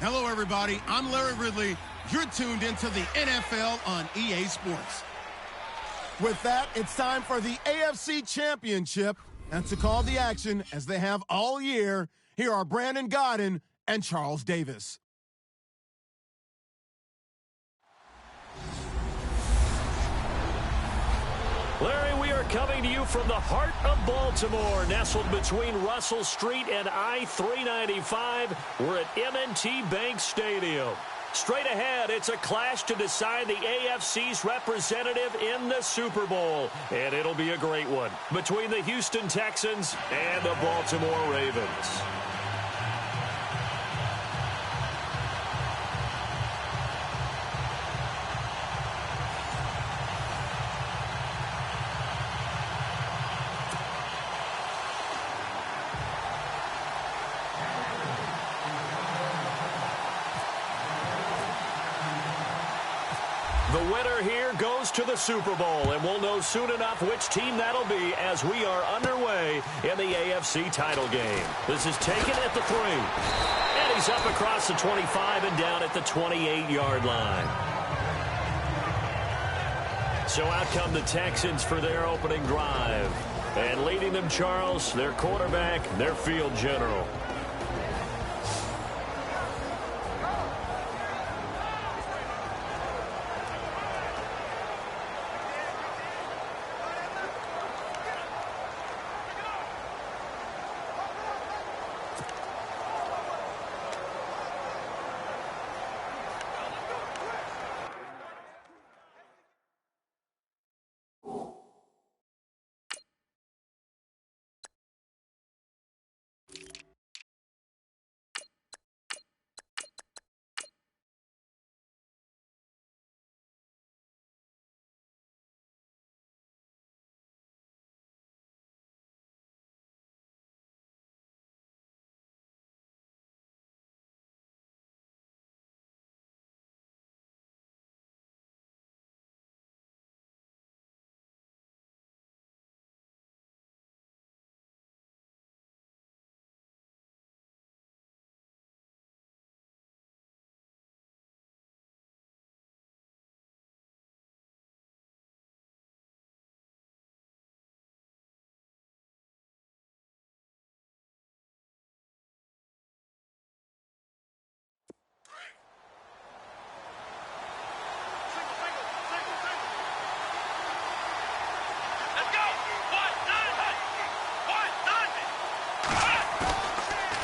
Hello, everybody. I'm Larry Ridley. You're tuned into the NFL on EA Sports. With that, it's time for the AFC Championship. And to call the action, as they have all year, here are Brandon Godden and Charles Davis. Larry, we are coming to you from the heart of Baltimore, nestled between Russell Street and I-395. We're at M&T Bank Stadium. Straight ahead, it's a clash to decide the AFC's representative in the Super Bowl. And it'll be a great one between the Houston Texans and the Baltimore Ravens. The winner here goes to the Super Bowl, and we'll know soon enough which team that'll be as we are underway in the AFC title game. This is taken at the 3. And he's up across the 25 and down at the 28-yard line. So out come the Texans for their opening drive. And leading them, Charles, their quarterback, their field general.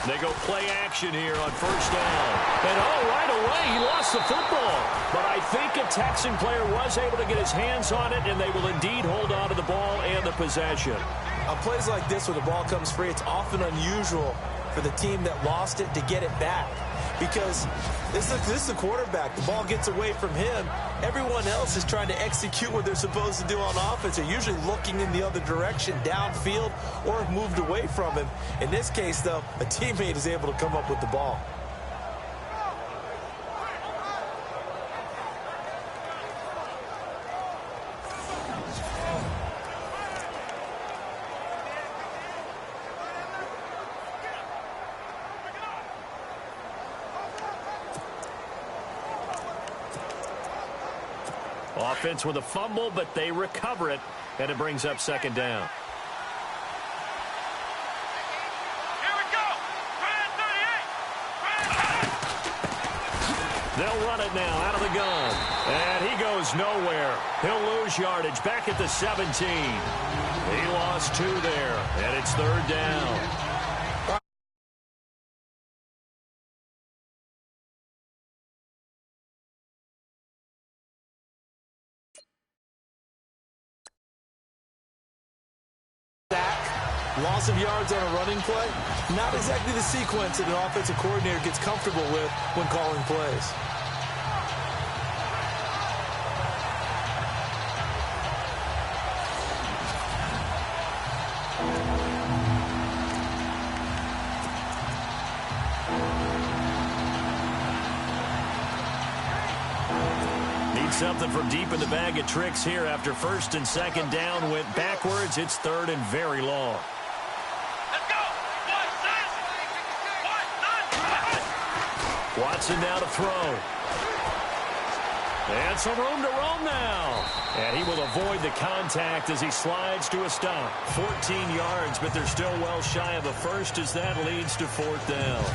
They go play action here on first down. And right away, he lost the football. But I think a Texan player was able to get his hands on it, and they will indeed hold on to the ball and the possession. On plays like this where the ball comes free, it's often unusual for the team that lost it to get it back. Because this is the quarterback. The ball gets away from him. Everyone else is trying to execute what they're supposed to do on offense. They're usually looking in the other direction, downfield, or have moved away from him. In this case, though, a teammate is able to come up with the ball. Offense with a fumble, but they recover it, and it brings up second down. Here we go. They'll run it now out of the gun. And he goes nowhere. He'll lose yardage back at the 17. He lost 2 there, and it's third down. Loss of yards on a running play, not exactly the sequence that an offensive coordinator gets comfortable with when calling plays. Need something from deep in the bag of tricks here after first and second down went backwards. It's third and very long. Watson now to throw. And some room to roam now. And he will avoid the contact as he slides to a stop. 14 yards, but they're still well shy of a first as that leads to 4th down.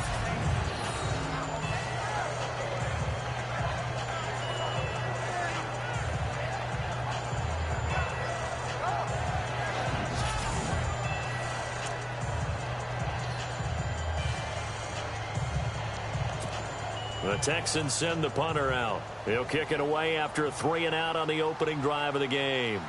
The Texans send the punter out. He'll kick it away after a 3-and-out on the opening drive of the game.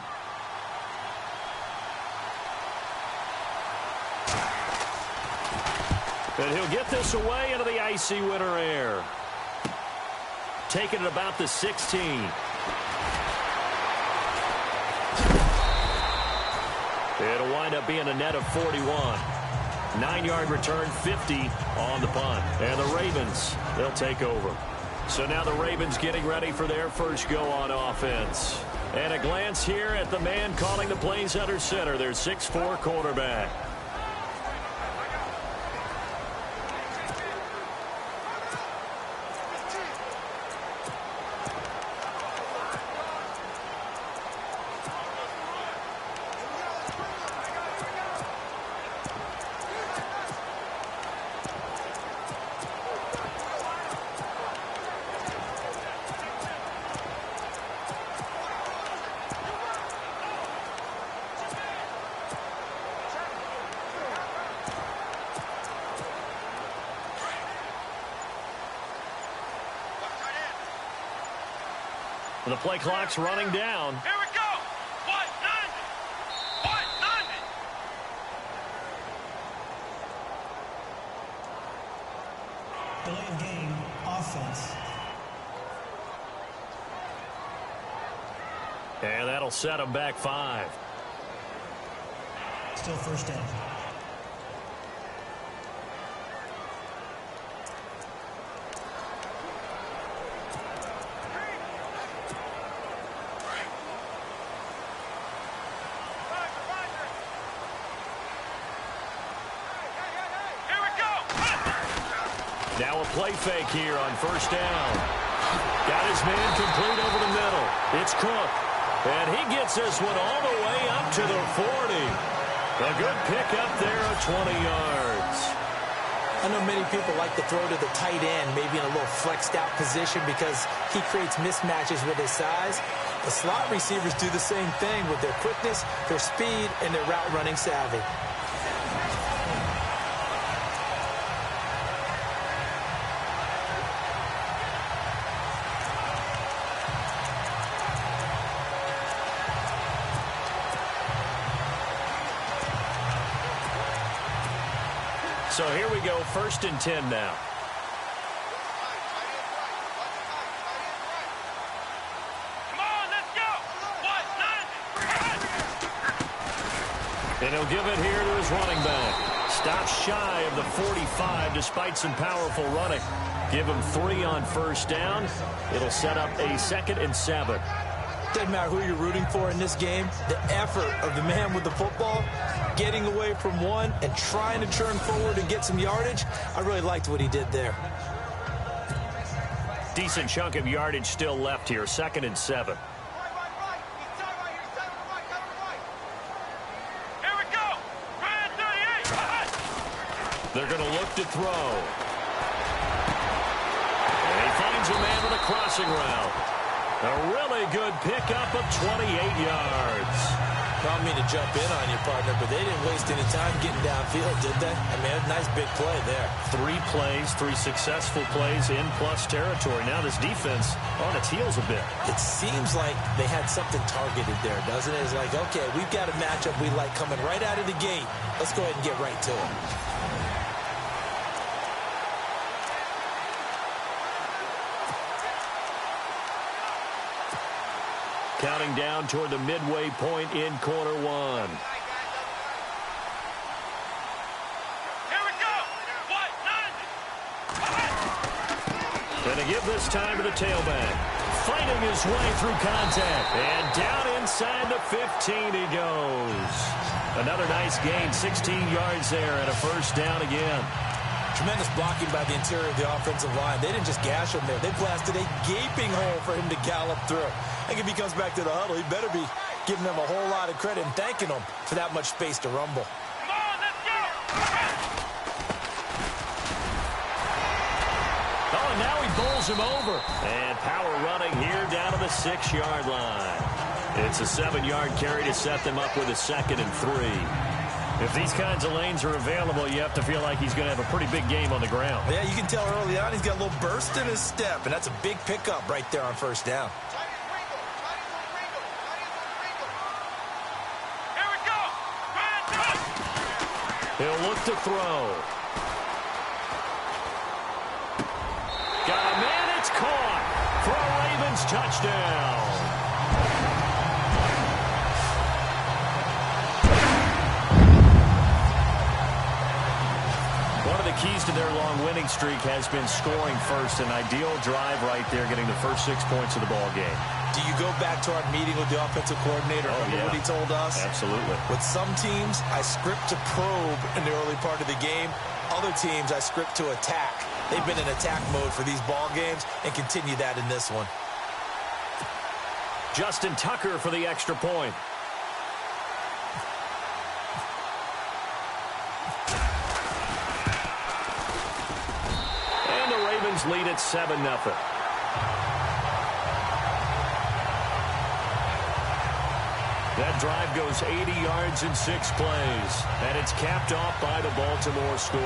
And he'll get this away into the icy winter air. Taking it about the 16. It'll wind up being a net of 41. 9-yard return, 50 on the punt. And the Ravens, they'll take over. So now the Ravens getting ready for their first go on offense. And a glance here at the man calling the plays under center, their 6'4" quarterback. The play clock's running down. Here we go. 190. 190. Delayed game, offense. And that'll set them back 5. Still first down. Now a play fake here on first down. Got his man complete over the middle. It's Cook. And he gets this one all the way up to the 40. A good pickup there of 20 yards. I know many people like to throw to the tight end, maybe in a little flexed out position because he creates mismatches with his size. The slot receivers do the same thing with their quickness, their speed, and their route running savvy. So here we go, 1st and 10 now. Come on, let's go. 190. And he'll give it here to his running back. Stops shy of the 45 despite some powerful running. Give him 3 on first down. It'll set up a 2nd and 7. Doesn't matter who you're rooting for in this game. The effort of the man with the football, getting away from one and trying to turn forward and get some yardage, I really liked what he did there. Decent chunk of yardage still left here, 2nd and 7. Here we go. Ryan 38. They're going to look to throw. And he finds a man with a crossing route. A really good pickup of 28 yards. I don't mean to jump in on you, partner, but they didn't waste any time getting downfield, did they? I mean, a nice big play there. 3 plays, 3 successful plays in plus territory. Now this defense on its heels a bit. It seems like they had something targeted there, doesn't it? It's like, okay, we've got a matchup we like coming right out of the gate. Let's go ahead and get right to it. Counting down toward the midway point in quarter 1. Here we go. 190. And to give this time to the tailback. Fighting his way through contact. And down inside the 15 he goes. Another nice gain, 16 yards there and a first down again. Tremendous blocking by the interior of the offensive line. They didn't just gash him there. They blasted a gaping hole for him to gallop through. I think if he comes back to the huddle, he better be giving them a whole lot of credit and thanking them for that much space to rumble. Come on, let's go! Oh, and now he bowls him over. And power running here down to the 6-yard line. It's a 7-yard carry to set them up with a 2nd and 3. If these kinds of lanes are available, you have to feel like he's going to have a pretty big game on the ground. Yeah, you can tell early on he's got a little burst in his step, and that's a big pickup right there on first down. Here we go! He'll look to throw. Got a man, it's caught for a Ravens touchdown. One of the keys to their long winning streak has been scoring first. An ideal drive right there, getting the first 6 points of the ball game. Do you go back to our meeting with the offensive coordinator? Remember what he told us? Absolutely. With some teams, I script to probe in the early part of the game. Other teams, I script to attack. They've been in attack mode for these ball games and continue that in this one. Justin Tucker for the extra point. And the Ravens lead at 7-0. That drive goes 80 yards in 6 plays. And it's capped off by the Baltimore score.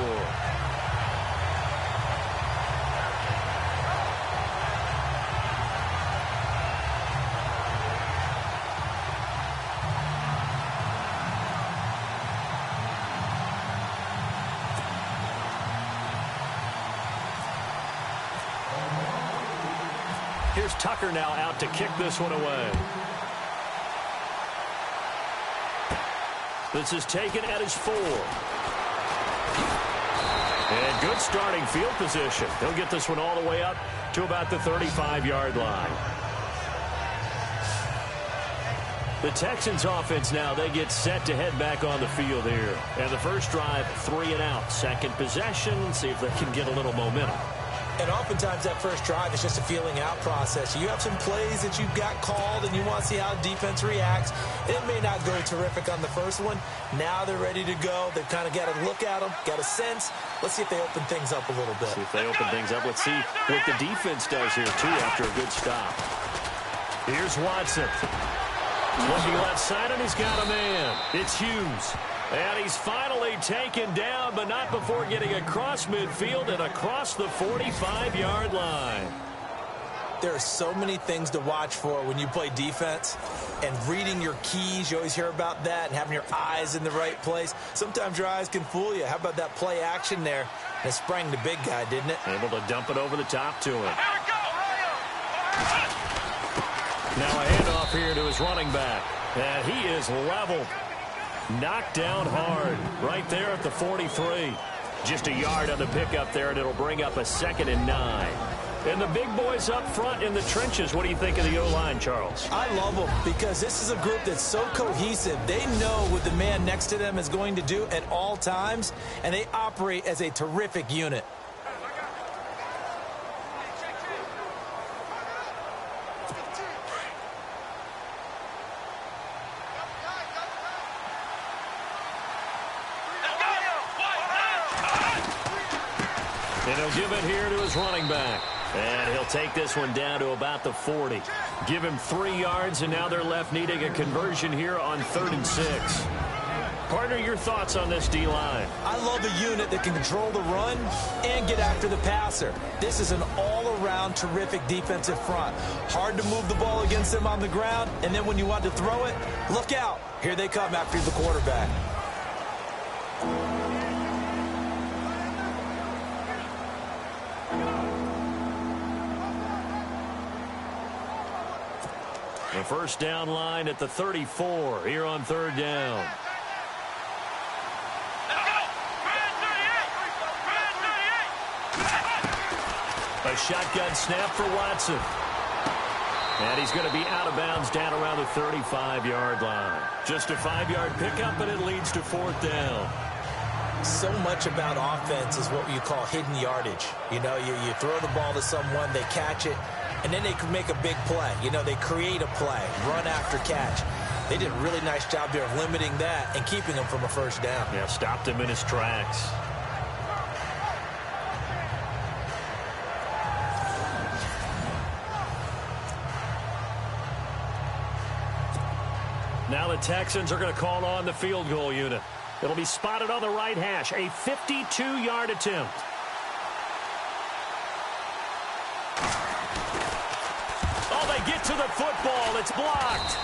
Here's Tucker now out to kick this one away. This is taken at his 4. And good starting field position. He'll get this one all the way up to about the 35-yard line. The Texans offense now, they get set to head back on the field here. And the first drive, 3 and out. Second possession, see if they can get a little momentum. And oftentimes that first drive is just a feeling out process. You have some plays that you've got called and you want to see how defense reacts. It may not go terrific on the first one. Now they're ready to go. They've kind of got to look at them, got a sense. Let's see if they open things up a little bit. See if they open things up. Let's see what the defense does here, too, after a good stop. Here's Watson. Looking left side, and he's got a man. It's Hughes. And he's finally taken down, but not before getting across midfield and across the 45-yard line. There are so many things to watch for when you play defense. And reading your keys, you always hear about that, and having your eyes in the right place. Sometimes your eyes can fool you. How about that play action there? And it sprang the big guy, didn't it? Able to dump it over the top to him. Here we go! Now a handoff here to his running back. And he is leveled. Knocked down hard right there at the 43. Just a yard on the pickup there, and it'll bring up a 2nd and 9. And the big boys up front in the trenches. What do you think of the O-line, Charles? I love them because this is a group that's so cohesive. They know what the man next to them is going to do at all times, and they operate as a terrific unit. And he'll give it here to his running back. And he'll take this one down to about the 40. Give him 3 yards, and now they're left needing a conversion here on 3rd and 6. Partner, your thoughts on this D-line? I love a unit that can control the run and get after the passer. This is an all-around terrific defensive front. Hard to move the ball against them on the ground, and then when you want to throw it, look out. Here they come after the quarterback. The first down line at the 34 here on 3rd down. A shotgun snap for Watson. And he's going to be out of bounds down around the 35-yard line. Just a 5-yard pickup, but it leads to 4th down. so much about offense is what you call hidden yardage. You know, you throw the ball to someone, they catch it, and then they can make a big play. You know, they create a play, run after catch. They did a really nice job there of limiting that and keeping him from a first down. Yeah, stopped him in his tracks. Now the Texans are going to call on the field goal unit. It'll be spotted on the right hash. A 52-yard attempt. Oh, they get to the football. It's blocked.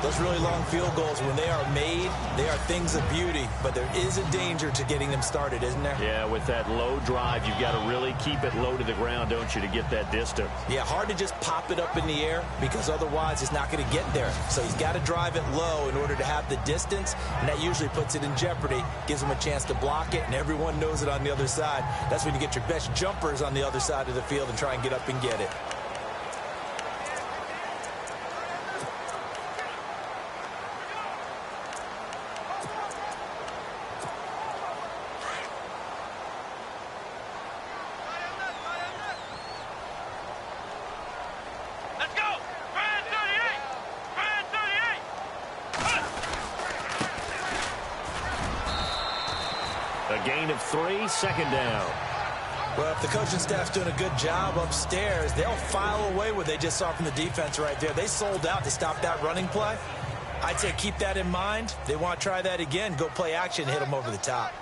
Those really long field goals, when they are made, they are things of beauty. But there is a danger to getting them started, isn't there? Yeah, with that low drive, you've got to really keep it low to the ground, don't you, to get that distance. Yeah, hard to just pop it up in the air because otherwise it's not going to get there. So he's got to drive it low in order to have the distance, and that usually puts it in jeopardy, gives him a chance to block it, and everyone knows it on the other side. That's when you get your best jumpers on the other side of the field and try and get up and get it. A gain of 3, second down. Well, if the coaching staff's doing a good job upstairs, they'll file away what they just saw from the defense right there. They sold out to stop that running play. I'd say keep that in mind. They want to try that again. Go play action, hit them over the top.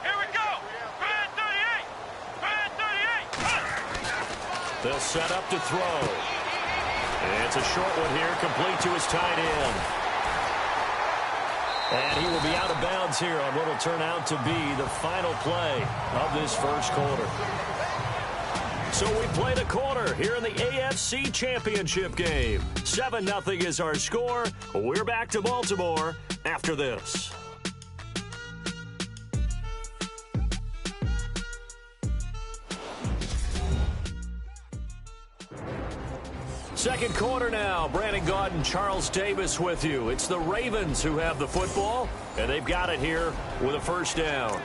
Here we go. Brand 38. Brand 38. They'll set up to throw. And it's a short one here, complete to his tight end. And he will be out of bounds here on what will turn out to be the final play of this first quarter. So we played a quarter here in the AFC Championship game. 7-0 is our score. We're back to Baltimore after this. Second quarter now. Brandon Gaudin and Charles Davis with you. It's the Ravens who have the football, and they've got it here with a first down.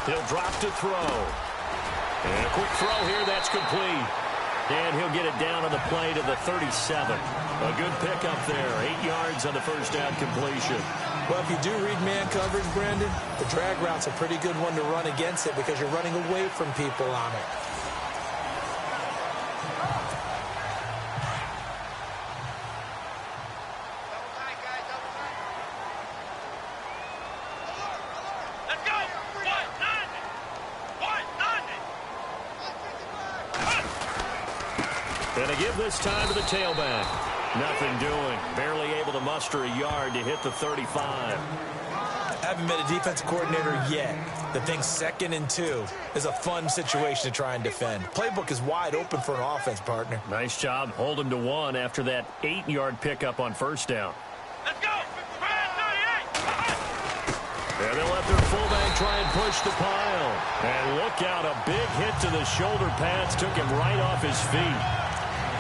He'll drop to throw. And a quick throw here, that's complete. And he'll get it down on the play to the 37. A good pickup there. 8 yards on the first down completion. Well, if you do read man coverage, Brandon, the drag route's a pretty good one to run against it because you're running away from people on it. And a give this time to the tailback. Nothing doing. Barely able to muster a yard to hit the 35. Haven't been a defensive coordinator yet. The thing 2nd and 2 is a fun situation to try and defend. Playbook is wide open for an offense, partner. Nice job. Hold him to 1 after that 8-yard pickup on first down. Let's go. And they'll let their fullback try and push the pile. And look out, a big hit to the shoulder pads took him right off his feet.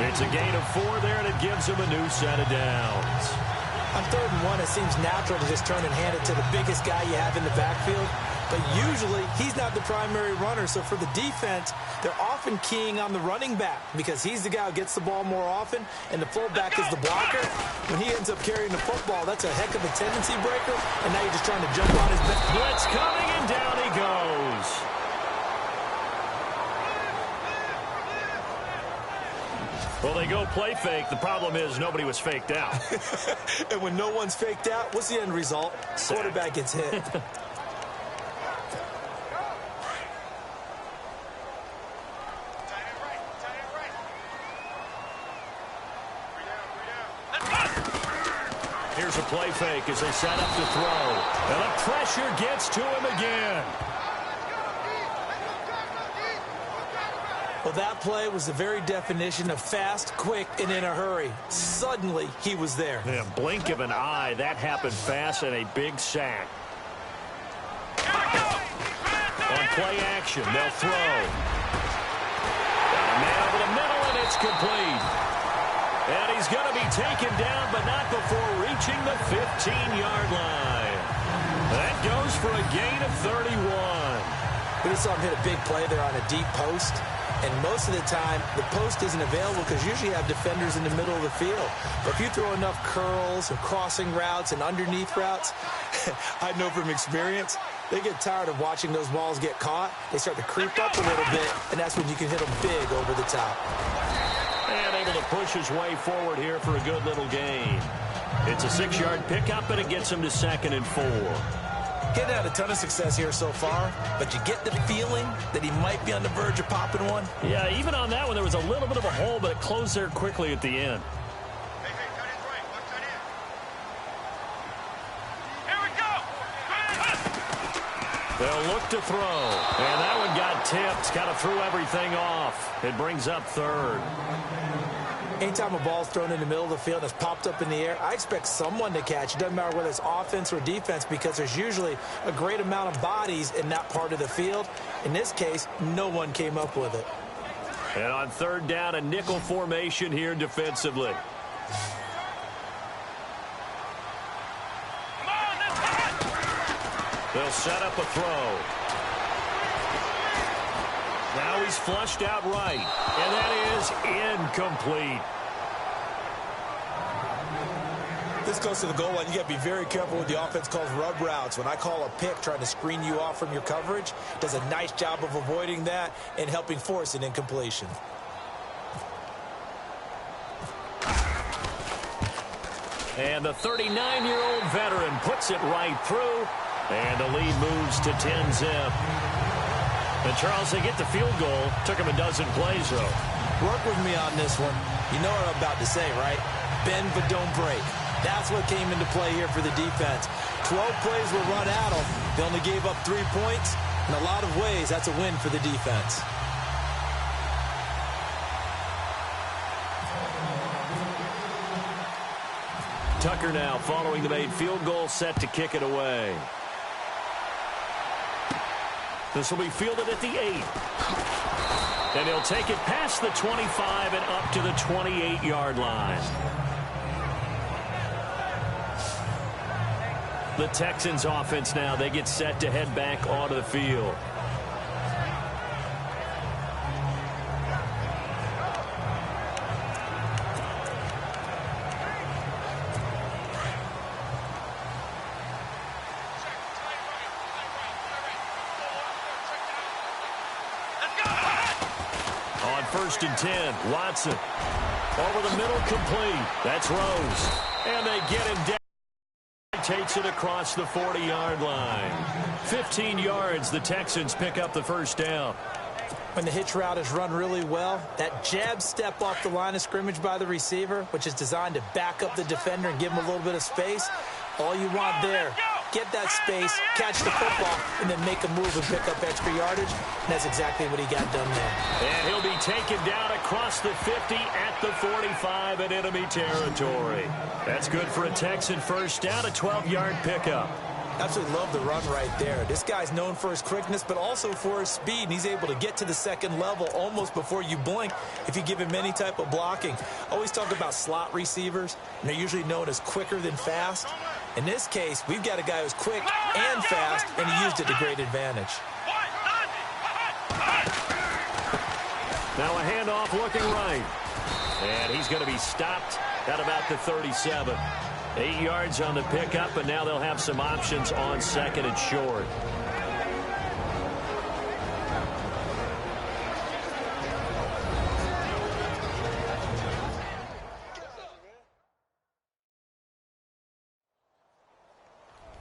It's a gain of 4 there, and it gives him a new set of downs. On 3rd and 1, it seems natural to just turn and hand it to the biggest guy you have in the backfield. But usually, he's not the primary runner. So for the defense, they're often keying on the running back because he's the guy who gets the ball more often, and the fullback is the blocker. When he ends up carrying the football, that's a heck of a tendency breaker, and now you're just trying to jump on his back. Blitz coming, and down he goes. Well, they go play fake. The problem is nobody was faked out. And when no one's faked out, what's the end result? Quarterback gets hit. Here's a play fake as they set up to throw. And the pressure gets to him again. Well, that play was the very definition of fast, quick, and in a hurry. Suddenly, he was there. In a blink of an eye, that happened fast and a big sack. On play action, they'll throw. Got a man over the middle, and it's complete. And he's going to be taken down, but not before reaching the 15-yard line. That goes for a gain of 31. We just saw him hit a big play there on a deep post. And most of the time, the post isn't available because usually you have defenders in the middle of the field. But if you throw enough curls and crossing routes and underneath routes, I know from experience, they get tired of watching those balls get caught. They start to creep up a little bit, and that's when you can hit them big over the top. And able to push his way forward here for a good little gain. It's a 6-yard pickup, and it gets him to 2nd and 4. Getting had a ton of success here so far, but you get the feeling that he might be on the verge of popping one. Yeah, even on that one, there was a little bit of a hole, but it closed there quickly at the end. Hey, tight end's right. Watch tight end. Here we go. They'll look to throw. And that one got tipped. Kind of threw everything off. It brings up 3rd. Anytime a ball's thrown in the middle of the field and it's popped up in the air, I expect someone to catch. It doesn't matter whether it's offense or defense because there's usually a great amount of bodies in that part of the field. In this case, no one came up with it. And on 3rd down, a nickel formation here defensively. They'll set up a throw. Now he's flushed out right, and that is incomplete. This goes to the goal line. You got to be very careful with the offense calls rub routes. When I call a pick trying to screen you off from your coverage, does a nice job of avoiding that and helping force an incompletion. And the 39-year-old veteran puts it right through, and the lead moves to 10-zip. And, Charles, they get the field goal. Took him a dozen plays, though. Work with me on this one. You know what I'm about to say, right? Bend but don't break. That's what came into play here for the defense. 12 plays were run at them. They only gave up 3 points. In a lot of ways, that's a win for the defense. Tucker now following the made field goal, set to kick it away. This will be fielded at the 8. And he'll take it past the 25 and up to the 28-yard line. The Texans offense now, they get set to head back onto the field. On 1st and 10, Watson. Over the middle, complete. That's Rose. And they get him down. Takes it across the 40-yard line. 15 yards, the Texans pick up the 1st down. When the hitch route is run really well, that jab step off the line of scrimmage by the receiver, which is designed to back up the defender and give him a little bit of space, all you want there, get that space, catch the football, and then make a move and pick up extra yardage. And that's exactly what he got done there. And he'll be taken down across the 50 at the 45 in enemy territory. That's good for a Texan 1st down, a 12-yard pickup. Absolutely love the run right there. This guy's known for his quickness, but also for his speed. And he's able to get to the 2nd level almost before you blink if you give him any type of blocking. Always talk about slot receivers, and they're usually known as quicker than fast. In this case, we've got a guy who's quick and fast, and he used it to great advantage. Now a handoff looking right. And he's going to be stopped at about the 37. 8 yards on the pickup, and now they'll have some options on 2nd and short.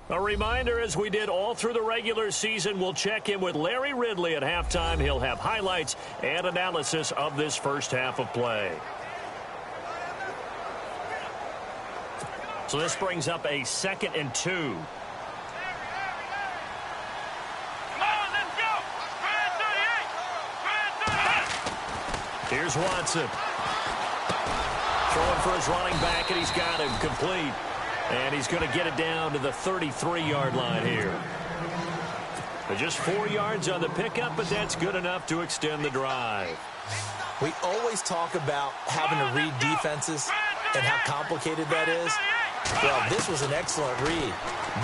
A reminder, as we did all through the regular season, we'll check in with Larry Ridley at halftime. He'll have highlights and analysis of this 1st half of play. So this brings up a 2nd and 2. Come on, let's go. Here's Watson. Throwing for his running back, and he's got him complete. And he's going to get it down to the 33-yard line here. Just 4 yards on the pickup, but that's good enough to extend the drive. We always talk about having to read defenses and how complicated that is. Well, this was an excellent read.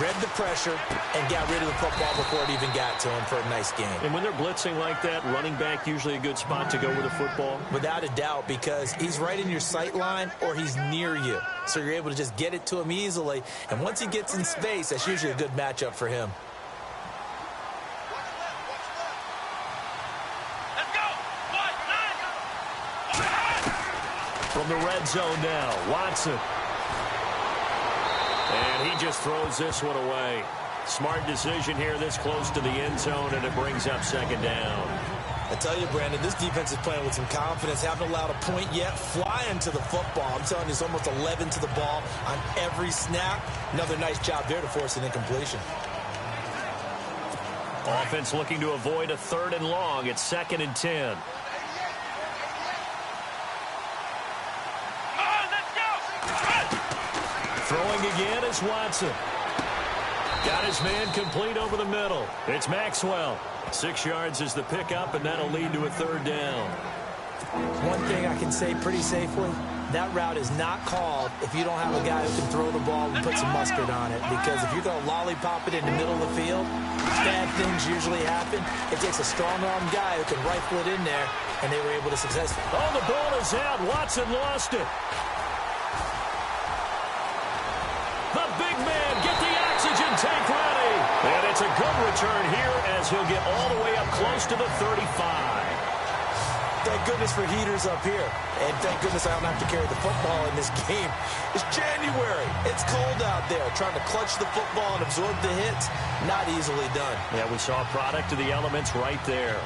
Read the pressure and got rid of the football before it even got to him for a nice game. And when they're blitzing like that, running back usually a good spot to go with the football? Without a doubt, because he's right in your sight line or he's near you. So you're able to just get it to him easily. And once he gets in space, that's usually a good matchup for him. From the red zone now, Watson. And he just throws this one away. Smart decision here this close to the end zone, and it brings up second down. I tell you, Brandon, this defense is playing with some confidence. Haven't allowed a point yet. Flying to the football. I'm telling you, it's almost 11 to the ball on every snap. Another nice job there to force an incompletion. Offense looking to avoid a 3rd and long. It's 2nd and 10. Throwing again is Watson. Got his man complete over the middle. It's Maxwell. 6 yards is the pickup, and that'll lead to a 3rd down. One thing I can say pretty safely, that route is not called if you don't have a guy who can throw the ball and put some mustard on it. Because if you're going to lollipop it in the middle of the field, bad things usually happen. It takes a strong-armed guy who can rifle it in there, and they were able to successfully. Oh, the ball is out. Watson lost it. The big man, get the oxygen tank ready. And it's a good return here as he'll get all the way up close to the 35. Thank goodness for heaters up here. And thank goodness I don't have to carry the football in this game. It's January. It's cold out there. Trying to clutch the football and absorb the hits, not easily done. Yeah, we saw a product of the elements right there.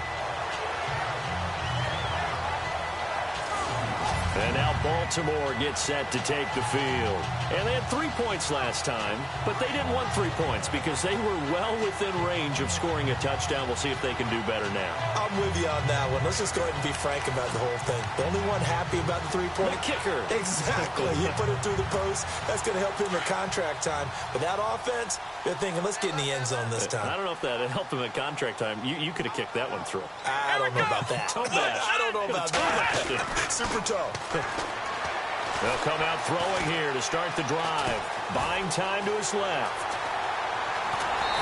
And now Baltimore gets set to take the field. And they had 3 points last time, but they didn't want 3 points because they were well within range of scoring a touchdown. We'll see if they can do better now. I'm with you on that one. Let's just go ahead and be frank about the whole thing. The only one happy about the 3-point kicker. Exactly. You put it through the post. That's going to help him at contract time. But that offense, they're thinking, let's get in the end zone this time. I don't know if that helped him at contract time. You could have kicked that one through. I don't know about that. I don't know about that. Super toe. They'll come out throwing here to start the drive. Buying time to his left.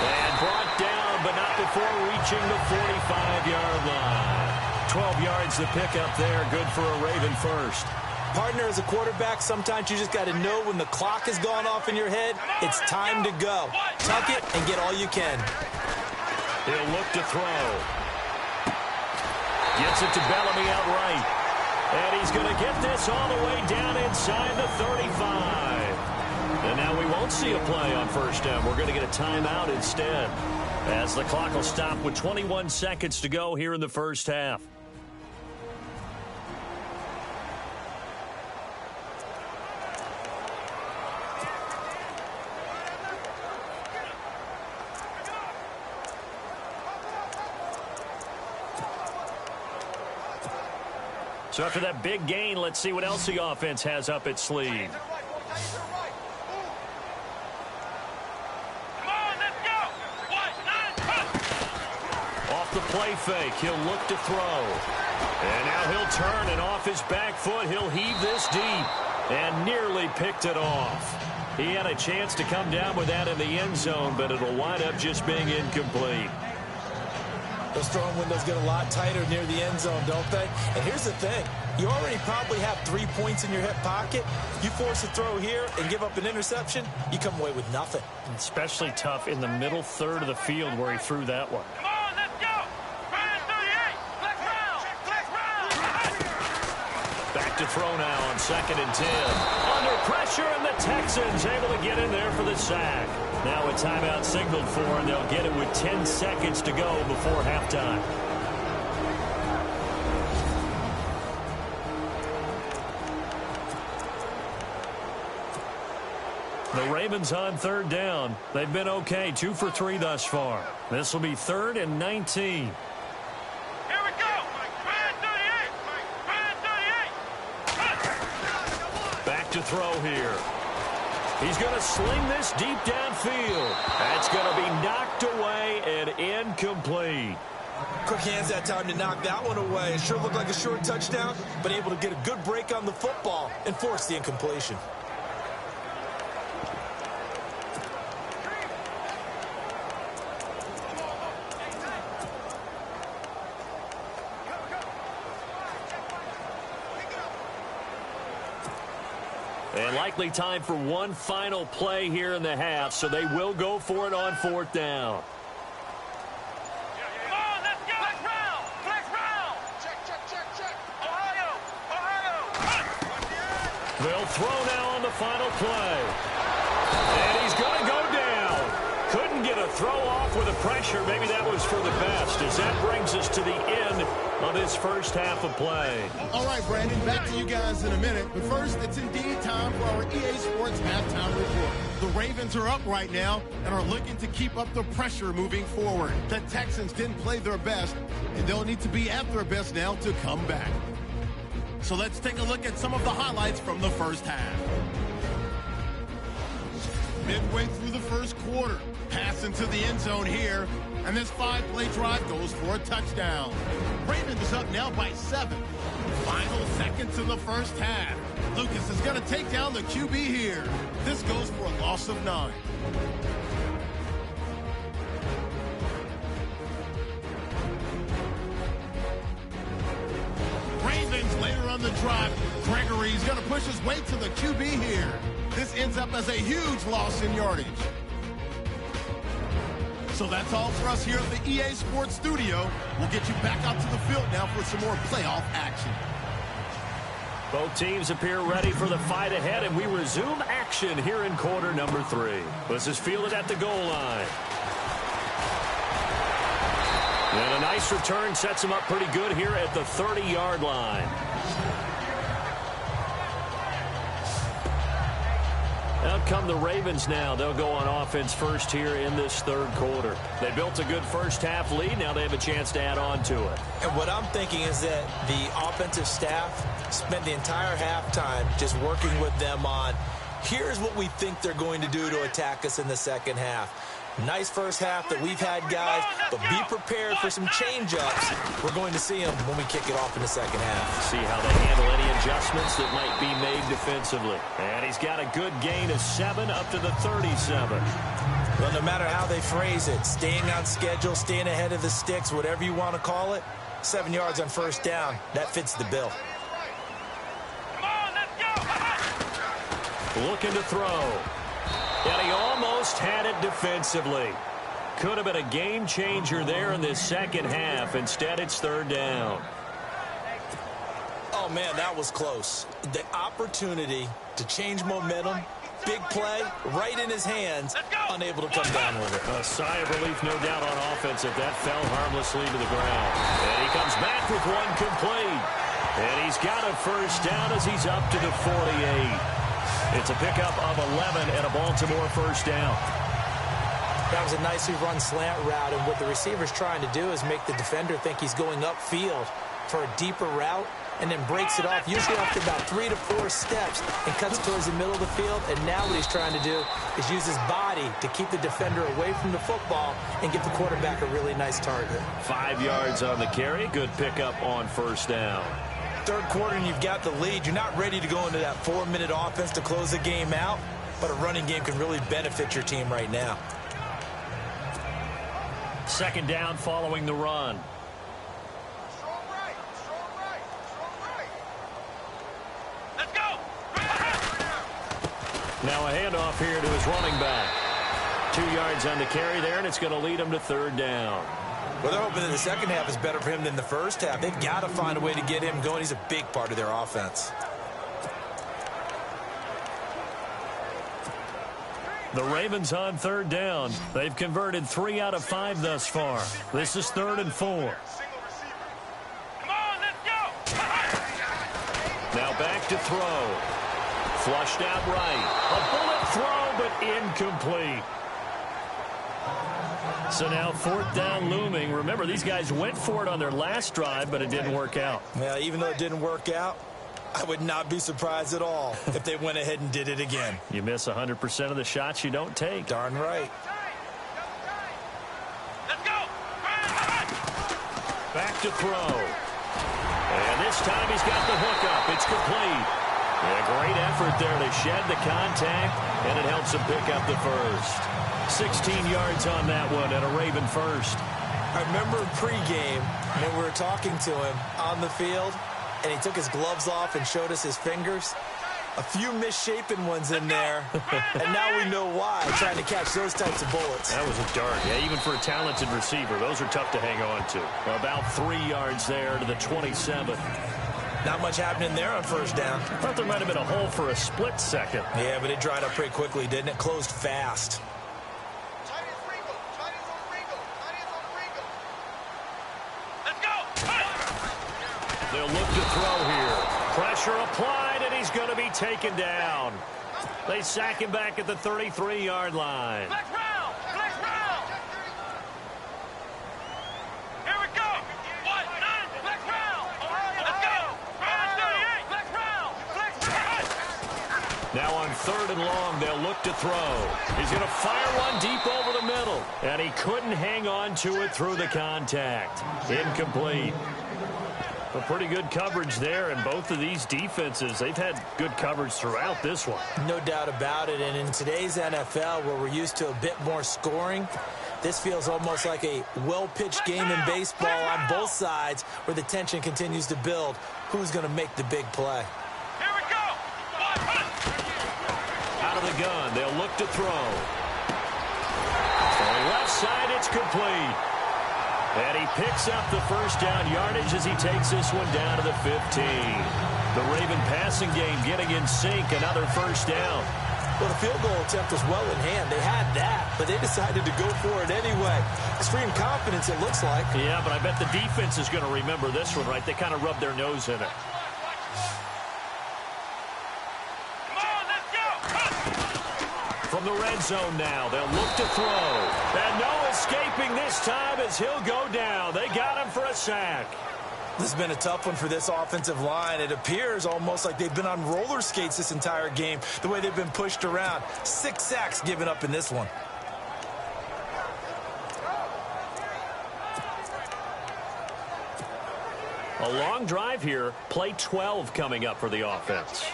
And brought down, but not before reaching the 45-yard line. 12 yards to pick up there. Good for a Raven first. Partner, as a quarterback, sometimes you just got to know when the clock has gone off in your head, it's time to go. Tuck it and get all you can. He'll look to throw. Gets it to Bellamy outright. And he's going to get this all the way down inside the 35. And now we won't see a play on first down. We're going to get a timeout instead, as the clock will stop with 21 seconds to go here in the first half. So after that big gain, let's see what else the offense has up its sleeve. Off the play fake, he'll look to throw. And now he'll turn, and off his back foot, he'll heave this deep. And nearly picked it off. He had a chance to come down with that in the end zone, but it'll wind up just being incomplete. Those throwing windows get a lot tighter near the end zone, don't they? And here's the thing. You already probably have 3 points in your hip pocket. You force a throw here and give up an interception, you come away with nothing. Especially tough in the middle third of the field where he threw that one. Come on, let's go. Ryan 38. Flex round. Flex round. Back to throw now on 2nd and 10. Under pressure, and the Texans able to get in there for the sack. Now a timeout signaled for, and they'll get it with 10 seconds to go before halftime. The Ravens on 3rd down. They've been okay, 2 for 3 thus far. This will be 3rd and 19. Here we go. Ryan 38. Ryan back to throw here. He's going to sling this deep downfield. That's going to be knocked away and incomplete. Quick hands that time to knock that one away. It sure looked like a short touchdown, but able to get a good break on the football and force the incompletion. And likely time for one final play here in the half, so they will go for it on 4th down. Come on, let's go. Flex round. Flex round. Check. Ohio. They'll throw now on the final play. And he's going to go down. Couldn't get a throw off with the pressure. Maybe that was for the best, as that brings us to the end of this first half of play. All right, Brandon, back to you guys in a minute. But first, it's indeed time for our EA Sports halftime report. The Ravens are up right now and are looking to keep up the pressure moving forward. The Texans didn't play their best, and they'll need to be at their best now to come back. So let's take a look at some of the highlights from the first half. Midway through the first quarter, pass into the end zone here, and this 5-play drive goes for a touchdown. Ravens is up now by 7. Final seconds in the first half. Lucas is going to take down the QB here. This goes for a loss of 9. Ravens later on the drive. Gregory's going to push his way to the QB here. This ends up as a huge loss in yardage. So that's all for us here at the EA Sports Studio. We'll get you back out to the field now for some more playoff action. Both teams appear ready for the fight ahead, and we resume action here in quarter number 3. This is fielded at the goal line. And a nice return sets him up pretty good here at the 30-yard line. Out come the Ravens now. They'll go on offense first here in this third quarter. They built a good first half lead. Now they have a chance to add on to it. And what I'm thinking is that the offensive staff spent the entire halftime just working with them on, here's what we think they're going to do to attack us in the second half. Nice first half that we've had, guys, but be prepared for some change-ups. We're going to see them when we kick it off in the second half. See how they handle any adjustments that might be made defensively. And he's got a good gain of 7 up to the 37. Well, no matter how they phrase it, staying on schedule, staying ahead of the sticks, whatever you want to call it, 7 yards on first down, that fits the bill. Come on, let's go. Looking to throw. And he almost had it defensively. Could have been a game changer there in this second half. Instead, it's third down. Oh, man, that was close. The opportunity to change momentum, big play, right in his hands, unable to come down with it. A sigh of relief, no doubt, on offense if that fell harmlessly to the ground. And he comes back with one complete. And he's got a first down as he's up to the 48. It's a pickup of 11 and a Baltimore first down. That was a nicely run slant route, and what the receiver's trying to do is make the defender think he's going upfield for a deeper route, and then breaks it off, usually after about 3 to 4 steps, and cuts towards the middle of the field. And now what he's trying to do is use his body to keep the defender away from the football and give the quarterback a really nice target. 5 yards on the carry. Good pickup on first down. Third quarter and you've got the lead. You're not ready to go into that 4-minute offense to close the game out, but a running game can really benefit your team right now. Second down following the run. Let's go. Now a handoff here to his running back. 2 yards on the carry there, and it's going to lead him to third down. Well, they're hoping that the second half is better for him than the first half. They've got to find a way to get him going. He's a big part of their offense. The Ravens on third down. They've converted 3 out of 5 thus far. This is 3rd and 4. Come on, let's go. Now back to throw. Flushed out right. A bullet throw, but incomplete. So now 4th down looming. Remember, these guys went for it on their last drive, but it didn't work out. Yeah, even though it didn't work out, I would not be surprised at all if they went ahead and did it again. You miss 100% of the shots you don't take. Darn right. Let's go. Back to throw. And this time he's got the hookup. It's complete. Yeah, great effort there to shed the contact, and it helps him pick up the first. 16 yards on that one and a Raven first. I remember pregame when we were talking to him on the field, and he took his gloves off and showed us his fingers. A few misshapen ones in there, and now we know why, trying to catch those types of bullets. That was a dart. Yeah, even for a talented receiver, those are tough to hang on to. About 3 yards there to the 27. Not much happening there on first down. Thought there might have been a hole for a split second. Yeah, but it dried up pretty quickly, didn't it? Closed fast. They'll look to throw here. Pressure applied, and he's going to be taken down. They sack him back at the 33-yard line. Flex round. Flex round. Here we go. 1-9. Flex round. Let's go. 38. Flex round. Flex round. Now on 3rd and long, they'll look to throw. He's going to fire one deep over the middle. And he couldn't hang on to it through the contact. Incomplete. But pretty good coverage there, and both of these defenses, they've had good coverage throughout this one. No doubt about it, and in today's NFL, where we're used to a bit more scoring, this feels almost like a well-pitched game in baseball on both sides, where the tension continues to build. Who's going to make the big play? Here we go. Out of the gun, they'll look to throw. On the left side, it's complete. And he picks up the first down yardage as he takes this one down to the 15. The Raven passing game getting in sync, another first down. Well, the field goal attempt was well in hand. They had that, but they decided to go for it anyway. Extreme confidence, it looks like. Yeah, but I bet the defense is going to remember this one, right? They kind of rubbed their nose in it. From the red zone now, they'll look to throw. And no escaping this time as he'll go down. They got him for a sack. This has been a tough one for this offensive line. It appears almost like they've been on roller skates this entire game, the way they've been pushed around. 6 sacks given up in this one. A long drive here. Play 12 coming up for the offense.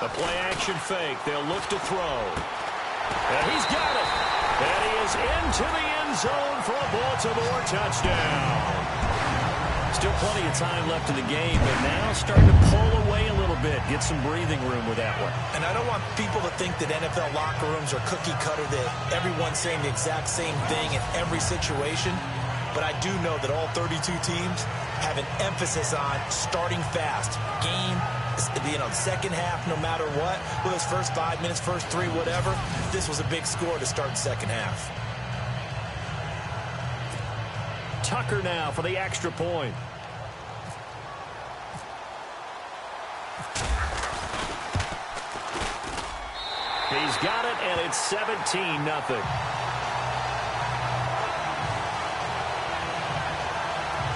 A play-action fake. They'll look to throw. And he's got it. And he is into the end zone for a Baltimore touchdown. Still plenty of time left in the game, but now starting to pull away a little bit. Get some breathing room with that one. And I don't want people to think that NFL locker rooms are cookie cutter, that everyone's saying the exact same thing in every situation. But I do know that all 32 teams have an emphasis on starting fast. Game second half, no matter what. Well, those first 5 minutes, first 3, whatever. This was a big score to start the second half. Tucker now for the extra point. He's got it, and it's 17-0.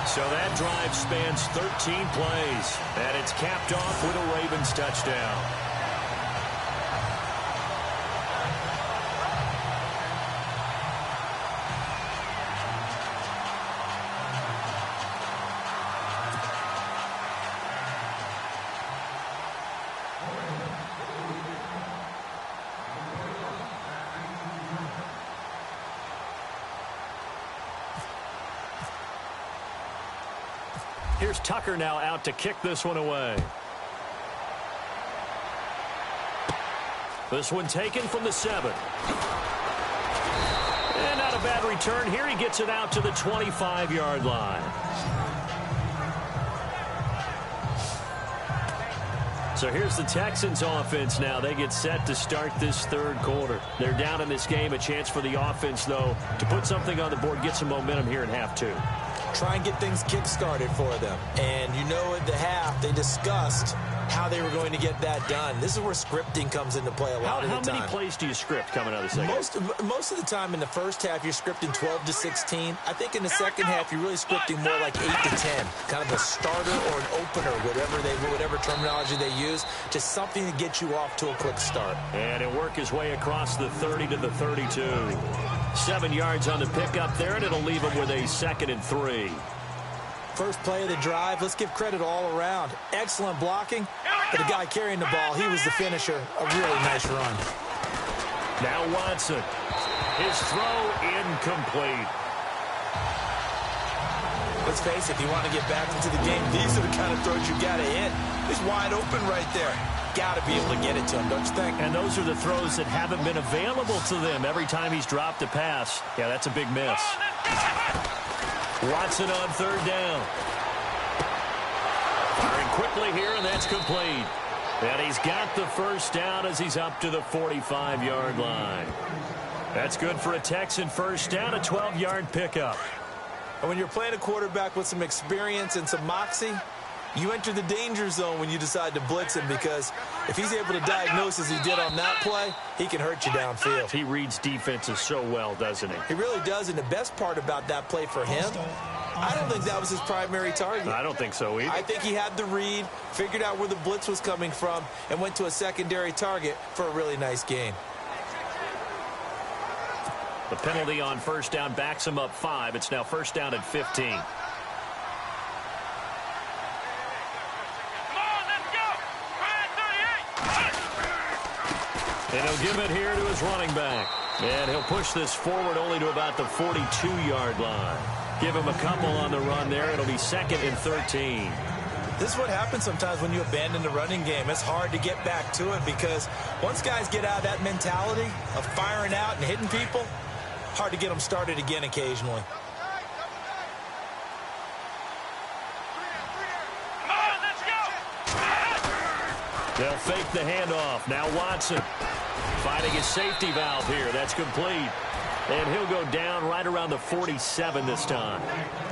So that drive spans 13 plays, and it's capped off with a Ravens touchdown. Here's Tucker now out to kick this one away. This one taken from the 7. And not a bad return. Here he gets it out to the 25-yard line. So here's the Texans offense now. They get set to start this third quarter. They're down in this game. A chance for the offense, though, to put something on the board, get some momentum here in half 2. Try and get things kick-started for them. And you know at the half they discussed how they were going to get that done. This is where scripting comes into play a lot of the time. How many plays do you script coming out of the second? Most of the time in the first half, you're scripting 12 to 16. I think in the second half, you're really scripting more like 8 to 10. Kind of a starter or an opener, whatever terminology they use, just something to get you off to a quick start. And he'll work his way across the 30 to the 32. 7 yards on the pickup there, and it'll leave him with a 2nd and 3. First play of the drive, let's give credit all around. Excellent blocking, but the guy carrying the ball, he was the finisher. A really nice run. Now Watson. His throw incomplete. Let's face it, if you want to get back into the game, these are the kind of throws you got to hit. He's wide open right there. Got to be able to get it to him, don't you think? And those are the throws that haven't been available to them every time he's dropped a pass. Yeah, that's a big miss. Watson on 3rd down. Firing quickly here, and that's complete. And he's got the first down as he's up to the 45-yard line. That's good for a Texan first down, a 12-yard pickup. And when you're playing a quarterback with some experience and some moxie, you enter the danger zone when you decide to blitz him, because if he's able to diagnose as he did on that play, he can hurt you downfield. He reads defenses so well, doesn't he? He really does, and the best part about that play for him, I don't think that was his primary target. I don't think so either. I think he had the read, figured out where the blitz was coming from, and went to a secondary target for a really nice gain. The penalty on first down backs him up 5. It's now first down at 15. And he'll give it here to his running back. And he'll push this forward only to about the 42-yard line. Give him a couple on the run there. It'll be 2nd and 13. This is what happens sometimes when you abandon the running game. It's hard to get back to it, because once guys get out of that mentality of firing out and hitting people, hard to get them started again occasionally. They'll fake the handoff. Now Watson finding his safety valve here. That's complete. And he'll go down right around the 47 this time.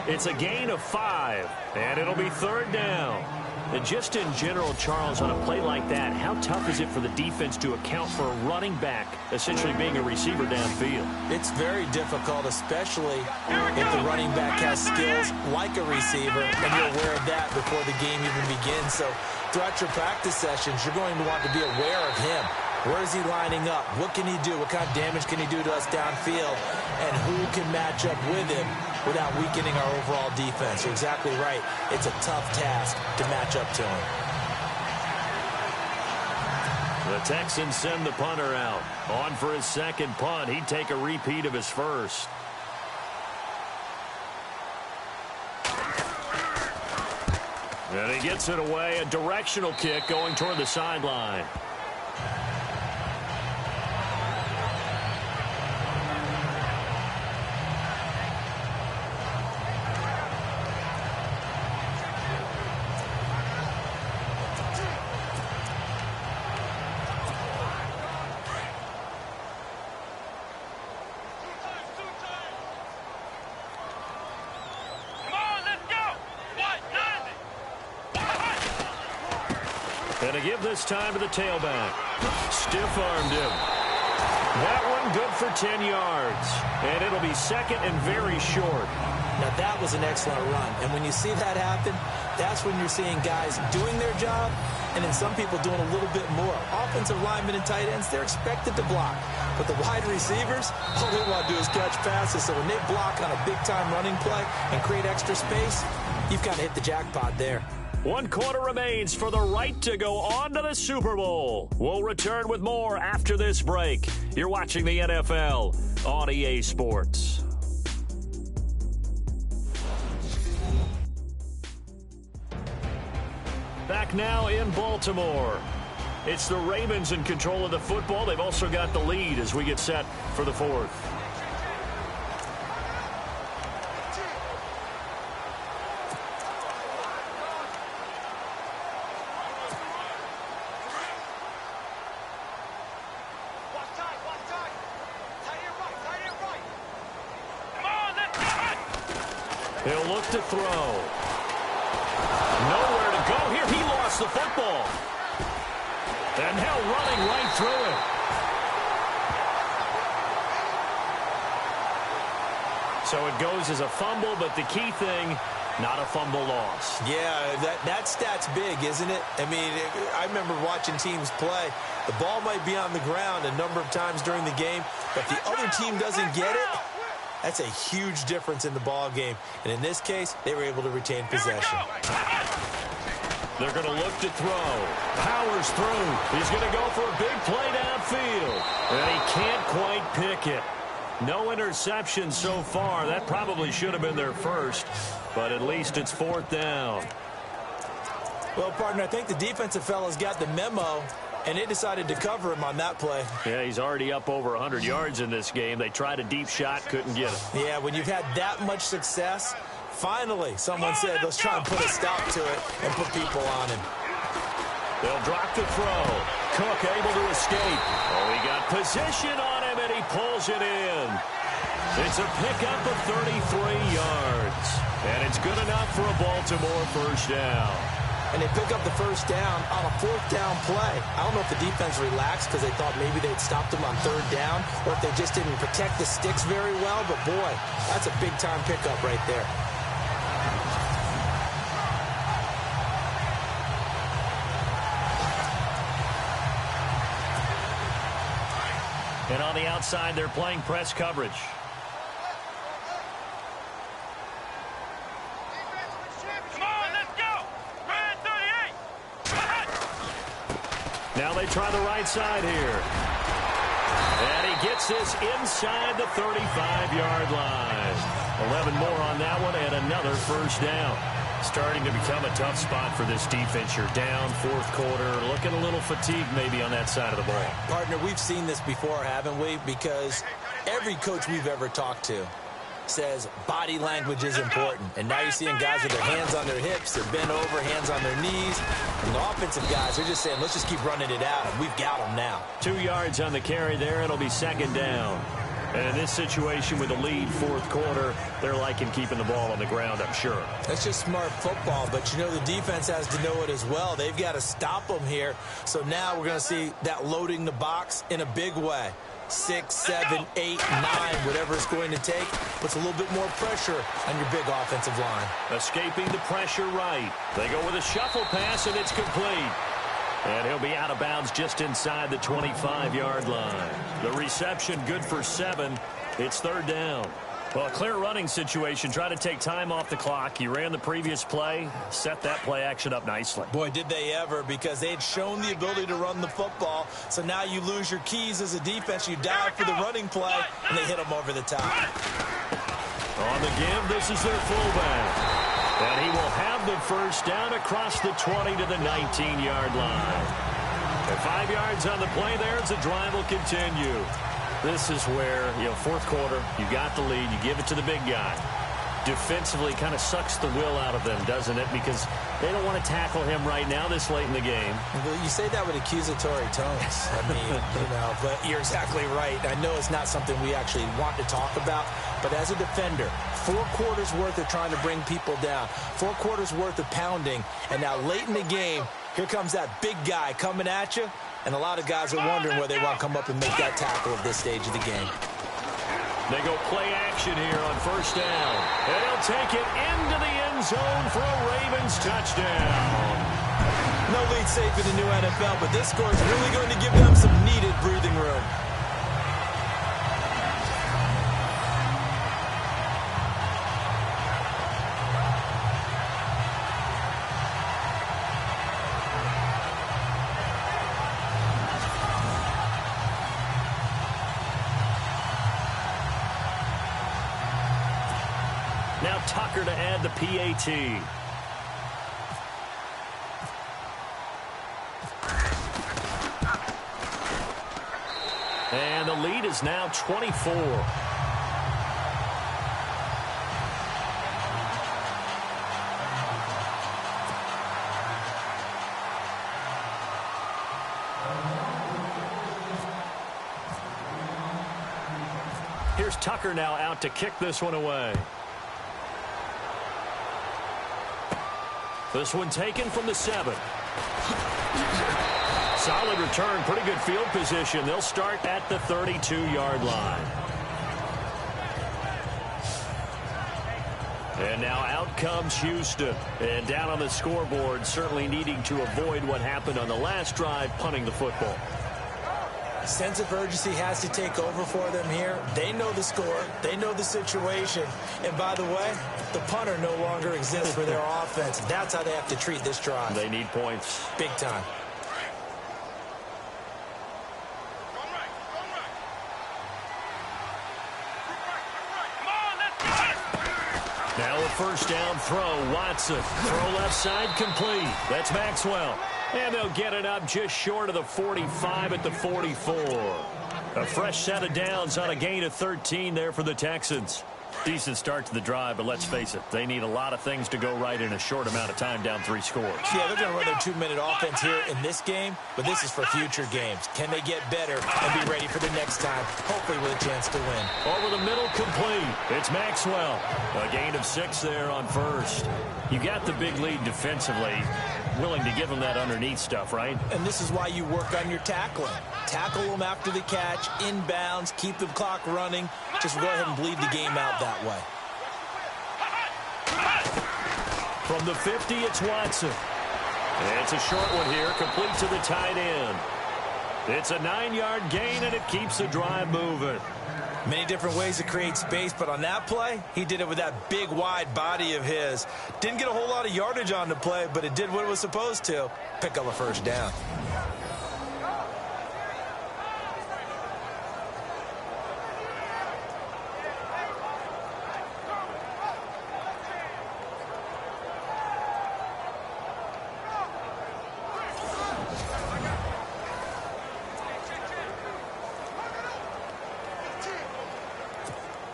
It's a gain of 5, and it'll be 3rd down. And just in general, Charles, on a play like that, how tough is it for the defense to account for a running back essentially being a receiver downfield? It's very difficult, especially if the running back has skills like a receiver, and you're aware of that before the game even begins. So throughout your practice sessions, you're going to want to be aware of him. Where is he lining up? What can he do? What kind of damage can he do to us downfield? And who can match up with him without weakening our overall defense? You're exactly right. It's a tough task to match up to him. The Texans send the punter out. On for his 2nd punt. He'd take a repeat of his first. And he gets it away. A directional kick going toward the sideline. And to give this time to the tailback. Stiff-armed him. That one good for 10 yards. And it'll be 2nd and very short. Now, that was an excellent run. And when you see that happen, that's when you're seeing guys doing their job, and then some people doing a little bit more. Offensive linemen and tight ends, they're expected to block. But the wide receivers, all they want to do is catch passes. So when they block on a big-time running play and create extra space, you've got to hit the jackpot there. 1 quarter remains for the right to go on to the Super Bowl. We'll return with more after this break. You're watching the NFL on EA Sports. Back now in Baltimore. It's the Ravens in control of the football. They've also got the lead as we get set for the 4th. He'll look to throw. Nowhere to go here. He lost the football. And now running right through it. So it goes as a fumble, but the key thing, not a fumble loss. Yeah, that stat's big, isn't it? I mean, I remember watching teams play. The ball might be on the ground a number of times during the game, but if the other team doesn't get it, that's a huge difference in the ball game. And in this case, they were able to retain possession. They're going to look to throw. Powers through. He's going to go for a big play downfield. And he can't quite pick it. No interception so far. That probably should have been their first, but at least it's 4th down. Well, partner, I think the defensive fellas got the memo, and they decided to cover him on that play. Yeah, he's already up over 100 yards in this game. They tried a deep shot, couldn't get it. Yeah, when you've had that much success, finally someone said, let's try and put a stop to it and put people on him. They'll drop the throw. Cook able to escape. Oh, he got position on him, and he pulls it in. It's a pickup of 33 yards. And it's good enough for a Baltimore first down. And they pick up the first down on a 4th down play. I don't know if the defense relaxed because they thought maybe they'd stopped them on 3rd down, or if they just didn't protect the sticks very well. But, boy, that's a big-time pickup right there. And on the outside, they're playing press coverage. Come on, let's go. Red 38. Now they try the right side here. And he gets this inside the 35-yard line. 11 more on that one and another first down. Starting to become a tough spot for this defense. You're down 4th quarter, looking a little fatigued maybe on that side of the ball. Partner, we've seen this before, haven't we? Because every coach we've ever talked to says body language is important. And now you're seeing guys with their hands on their hips, they're bent over, hands on their knees. And the offensive guys, they're just saying, let's just keep running it out. And we've got them now. 2 yards on the carry there. It'll be 2nd down. And in this situation with a lead 4th quarter, they're liking keeping the ball on the ground, I'm sure. That's just smart football, but you know the defense has to know it as well. They've got to stop them here. So now we're going to see that loading the box in a big way. 6, 7, 8, 9, whatever it's going to take, puts a little bit more pressure on your big offensive line. Escaping the pressure right. They go with a shuffle pass, and it's complete. And he'll be out of bounds just inside the 25-yard line. The reception good for 7. It's 3rd down. Well, a clear running situation. Try to take time off the clock. He ran the previous play, set that play action up nicely. Boy, did they ever, because they had shown the ability to run the football. So now you lose your keys as a defense. You dive for the running play, and they hit them over the top. On the give, this is their fullback. And he will have the first down across the 20 to the 19-yard line. And 5 yards on the play there as the drive will continue. This is where, 4th quarter, you got the lead, you give it to the big guy. Defensively kind of sucks the will out of them, doesn't it? Because they don't want to tackle him right now this late in the game. Well, you say that with accusatory tones. I mean, but you're exactly right. I know it's not something we actually want to talk about, but as a defender, 4 quarters worth of trying to bring people down, 4 quarters worth of pounding, and now late in the game, here comes that big guy coming at you, and a lot of guys are wondering whether they want to come up and make that tackle at this stage of the game. They go play action here on first down. And he'll take it into the end zone for a Ravens touchdown. No lead safe in the new NFL, but this score is really going to give them some needed breathing room. Now Tucker to add the PAT. And the lead is now 24. Here's Tucker now out to kick this one away. This one taken from the 7. Solid return, pretty good field position. They'll start at the 32-yard line. And now out comes Houston. And down on the scoreboard, certainly needing to avoid what happened on the last drive, punting the football. Sense of urgency has to take over for them here. They know the score. They know the situation. And by the way, the punter no longer exists for their offense. That's how they have to treat this drive. They need points. Big time. Now a first down throw. Watson. Throw left side complete. That's Maxwell. And they'll get it up just short of the 45 at the 44. A fresh set of downs on a gain of 13 there for the Texans. Decent start to the drive, but let's face it, they need a lot of things to go right in a short amount of time, down 3 scores. Yeah, they're going to run their 2-minute offense here in this game, but this is for future games. Can they get better and be ready for the next time, hopefully with a chance to win? Over the middle, complete. It's Maxwell. A gain of 6 there on first. You got the big lead defensively. Willing to give them that underneath stuff, right? And this is why you work on your tackling. Tackle them after the catch, inbounds, keep the clock running. Just go ahead and bleed the game out that way. From the 50, it's Watson. It's a short one here, complete to the tight end. It's a 9-yard gain, and it keeps the drive moving. Many different ways to create space, but on that play, he did it with that big, wide body of his. Didn't get a whole lot of yardage on the play, but it did what it was supposed to. Pick up a first down.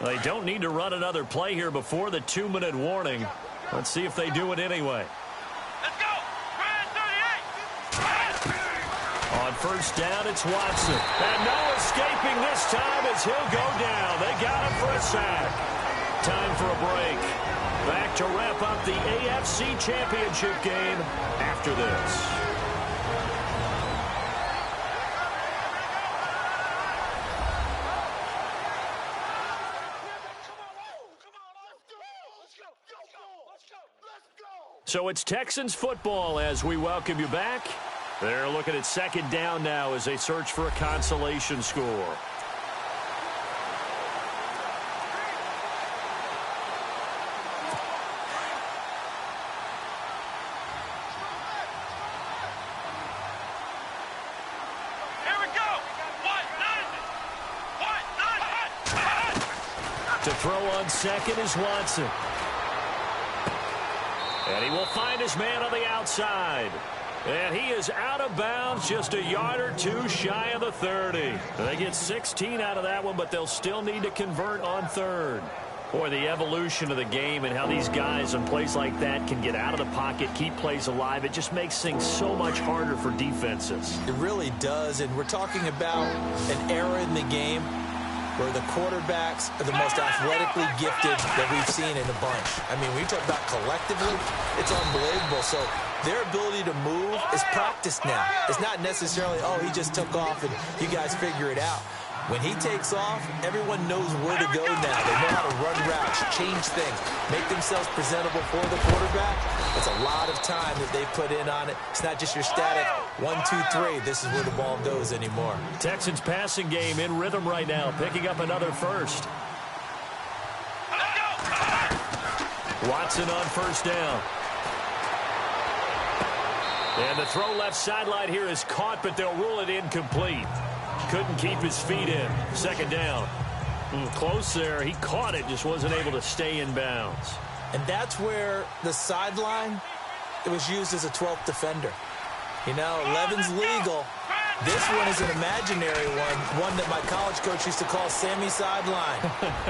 They don't need to run another play here before the 2-minute warning. Let's see if they do it anyway. Let's go! On first down, it's Watson. And no escaping this time as he'll go down. They got him for a sack. Time for a break. Back to wrap up the AFC Championship game after this. So it's Texans football as we welcome you back. They're looking at second down now as they search for a consolation score. Here we go! To throw on second is Watson. And he will find his man on the outside. And he is out of bounds, just a yard or two shy of the 30. They get 16 out of that one, but they'll still need to convert on third. Boy, the evolution of the game and how these guys on plays like that can get out of the pocket, keep plays alive, it just makes things so much harder for defenses. It really does, and we're talking about an era in the game where the quarterbacks are the most athletically gifted that we've seen in a bunch. I mean, when you talk about collectively, it's unbelievable. So their ability to move is practiced now. It's not necessarily, oh, he just took off and you guys figure it out. When he takes off, everyone knows where to go now. They know how to run routes, change things, make themselves presentable for the quarterback. It's a lot of time that they put in on it. It's not just your static 1, 2, 3. This is where the ball goes anymore. Texans passing game in rhythm right now, picking up another first. Watson on first down. And the throw left sideline here is caught, but they'll rule it incomplete. Couldn't keep his feet in. Second down. Close there. He caught it, just wasn't able to stay in bounds. And that's where the sideline, it was used as a 12th defender. You know, 11's legal. This one is an imaginary one that my college coach used to call Sammy Sideline.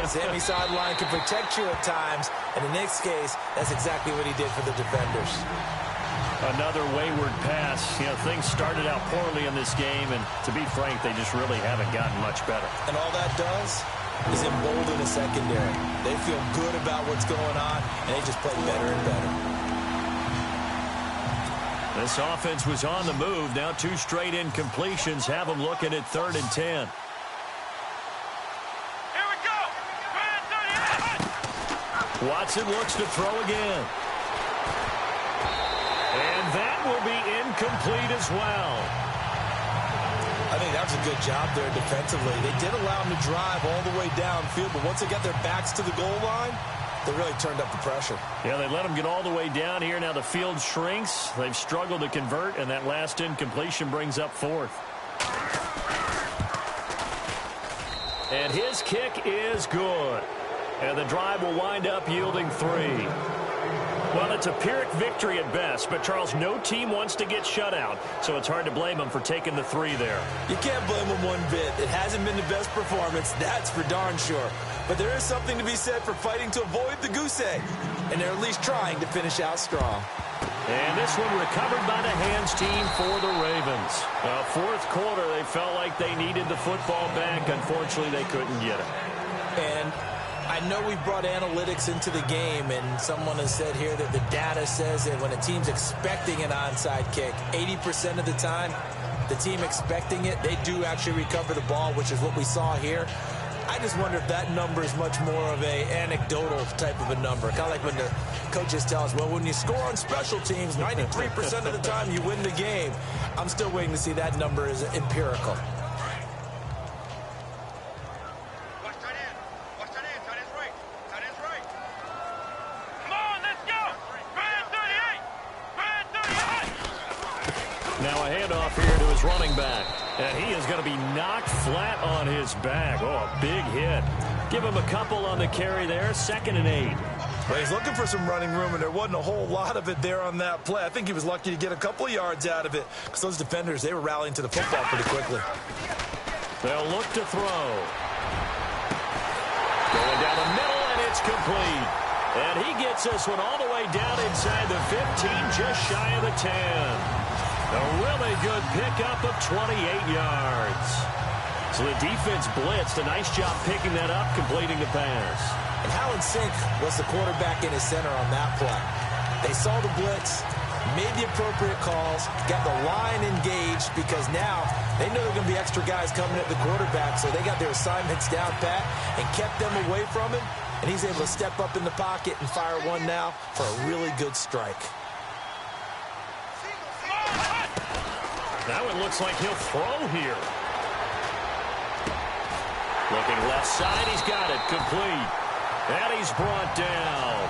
Sammy Sideline can protect you at times, and in this case, that's exactly what he did for the defenders. Another wayward pass. You know, things started out poorly in this game, and to be frank, they just really haven't gotten much better. And all that does is embolden a secondary. They feel good about what's going on, and they just play better and better. This offense was on the move. Now 2 straight incompletions have them looking at 3rd and 10. Here we go. Watson looks to throw again. And that will be incomplete as well. I think that was a good job there defensively. They did allow them to drive all the way downfield, but once they got their backs to the goal line, they really turned up the pressure. Yeah, they let them get all the way down here. Now the field shrinks. They've struggled to convert, and that last incompletion brings up 4th. And his kick is good. And the drive will wind up yielding 3. Well, it's a Pyrrhic victory at best, but, Charles, no team wants to get shut out, so it's hard to blame them for taking the 3 there. You can't blame them one bit. It hasn't been the best performance, that's for darn sure. But there is something to be said for fighting to avoid the goose egg, and they're at least trying to finish out strong. And this one recovered by the hands team for the Ravens. 4th quarter, they felt like they needed the football back. Unfortunately, they couldn't get it. And I know we brought analytics into the game, and someone has said here that the data says that when a team's expecting an onside kick, 80% of the time, the team expecting it, they do actually recover the ball, which is what we saw here. I just wonder if that number is much more of a anecdotal type of a number. Kind of like when the coaches tell us, well, when you score on special teams, 93% of the time you win the game. I'm still waiting to see that number is empirical. Now a handoff here to his running back. And he is going to be knocked flat on his back. Oh, a big hit. Give him a couple on the carry there. 2nd and 8. Well, he's looking for some running room, and there wasn't a whole lot of it there on that play. I think he was lucky to get a couple of yards out of it because those defenders, they were rallying to the football pretty quickly. They'll look to throw. Going down the middle, and it's complete. And he gets this one all the way down inside the 15, just shy of the 10. A really good pickup of 28 yards. So the defense blitzed. A nice job picking that up, completing the pass. And how in sync was the quarterback in his center on that play? They saw the blitz, made the appropriate calls, got the line engaged because now they know there are going to be extra guys coming at the quarterback, so they got their assignments down pat and kept them away from him, and he's able to step up in the pocket and fire one now for a really good strike. Now it looks like he'll throw here. Looking left side, he's got it, complete. And he's brought down.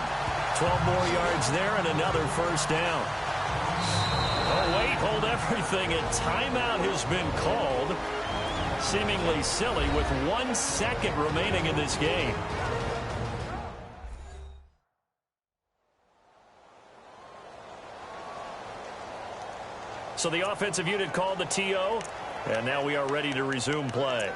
12 more yards there and another first down. Oh, wait, hold everything. A timeout has been called. Seemingly silly with 1 second remaining in this game. So the offensive unit called the TO, and now we are ready to resume play.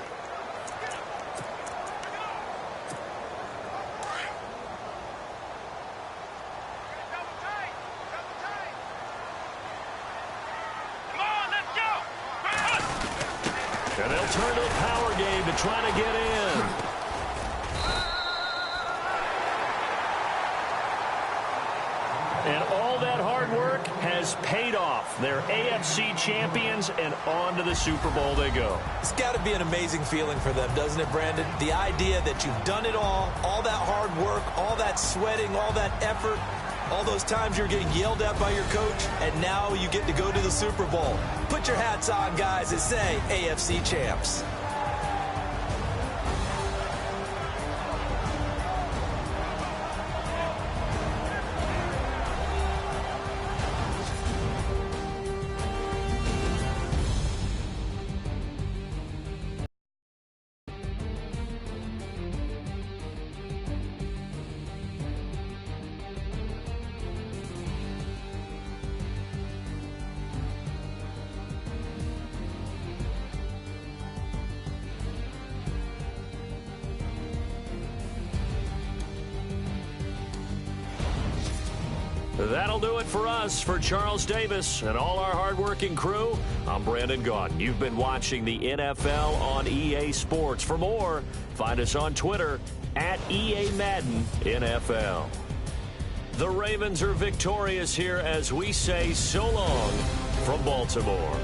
And they'll turn to the power game to try to get in. And all that hard work has paid off. They're AFC champions, and on to the Super Bowl they go. It's got to be an amazing feeling for them, doesn't it, Brandon? The idea that you've done it all that hard work, all that sweating, all that effort, all those times you're getting yelled at by your coach, and now you get to go to the Super Bowl. Put your hats on, guys, and say AFC champs. That'll do it for us. For Charles Davis and all our hardworking crew, I'm Brandon Gaudin. You've been watching the NFL on EA Sports. For more, find us on Twitter @EA Madden NFL. The Ravens are victorious here as we say so long from Baltimore.